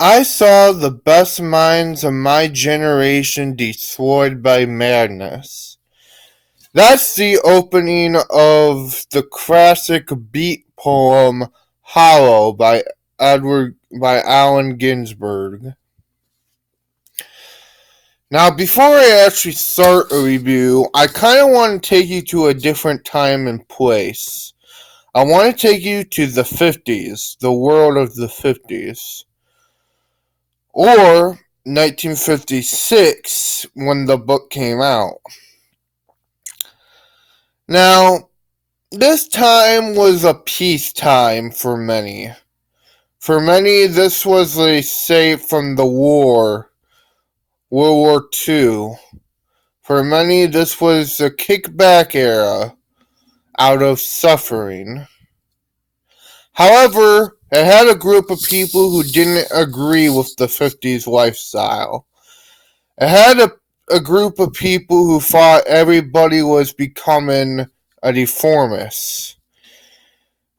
I saw the best minds of my generation destroyed by madness. That's the opening of the classic beat poem "Howl" by Allen Ginsberg. Now, before I actually start a review, I kind of want to take you to a different time and place. I want to take you to the 50s, the world of the 50s. Or 1956 when the book came out. Now, this time was a peace time for many. For many, this was a save from the World War II. For many, this was a kickback era out of suffering. However, it had a group of people who didn't agree with the 50s lifestyle. It had a group of people who thought everybody was becoming a reformist.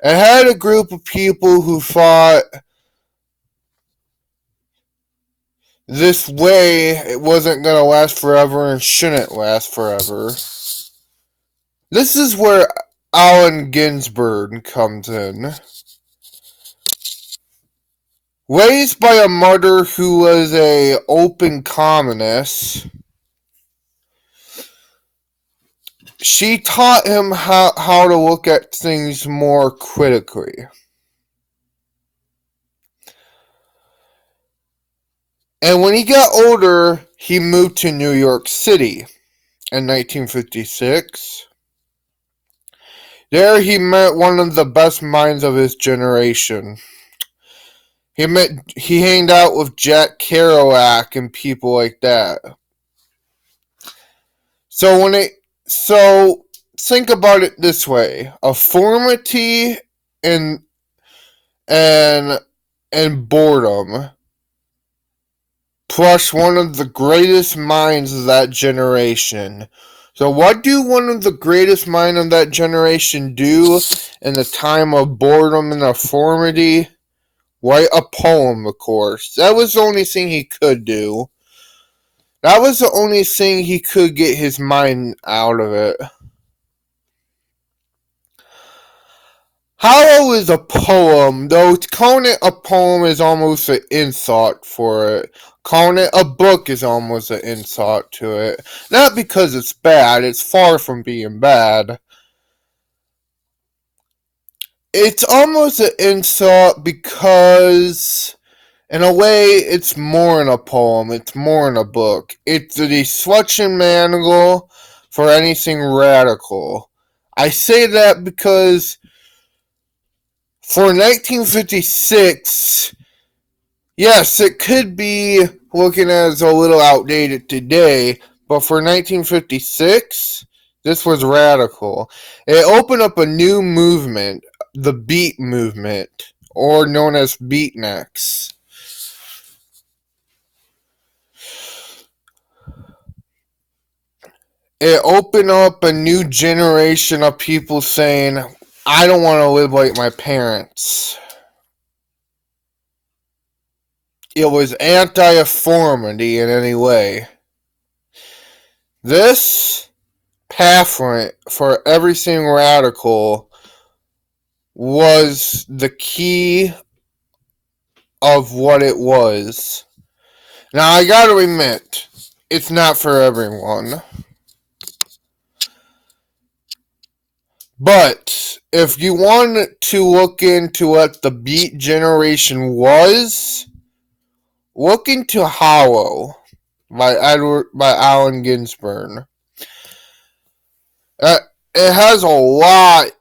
It had a group of people who thought this way it wasn't going to last forever and shouldn't last forever. This is where Allen Ginsberg comes in. Raised by a mother who was an open communist, she taught him how to look at things more critically. And when he got older, he moved to New York City in 1956. There he met one of the best minds of his generation. He hanged out with Jack Kerouac and people like that. So think about it this way: authority and boredom, plus one of the greatest minds of that generation. So what do one of the greatest minds of that generation do in the time of boredom and authority? Write a poem, of course. That was the only thing he could do. That was the only thing he could get his mind out of it. Howl is a poem, though calling it a poem is almost an insult for it. Calling it a book is almost an insult to it. Not because it's bad, it's far from being bad. It's almost an insult because, in a way, it's more in a poem, it's more in a book. It's a deflection manual for anything radical. I say that because for 1956, yes, it could be looking as a little outdated today, but for 1956, this was radical. It opened up a new movement, the beat movement, or known as beatniks. It opened up a new generation of people saying, I don't want to live like my parents. It was anti-authority in any way. This pamphlet for everything radical was the key of what it was. Now, I gotta admit, it's not for everyone. But if you want to look into what the Beat Generation was, look into Howl by Allen Ginsberg. It has a lot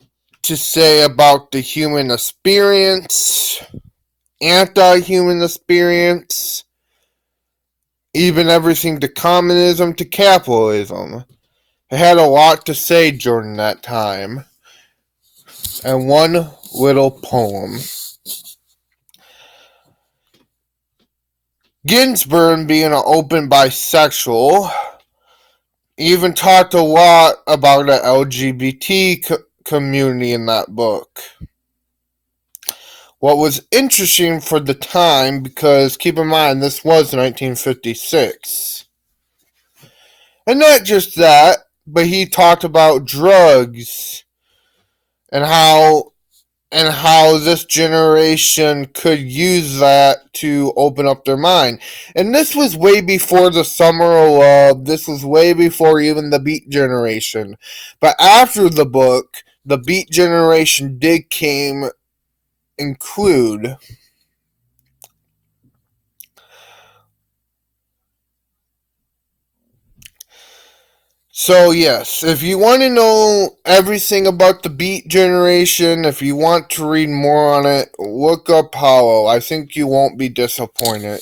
to say about the human experience, anti-human experience, even everything to communism to capitalism. It had a lot to say during that time. And one little poem. Ginsberg, being an open bisexual, even talked a lot about the LGBT community in that book. What was interesting for the time, because keep in mind this was 1956. And not just that, but he talked about drugs and how this generation could use that to open up their mind. And this was way before the Summer of Love. This was way before even the Beat Generation. But after the book, the Beat Generation did include. So yes, if you want to know everything about the Beat Generation, if you want to read more on it, look up Howl. I think you won't be disappointed.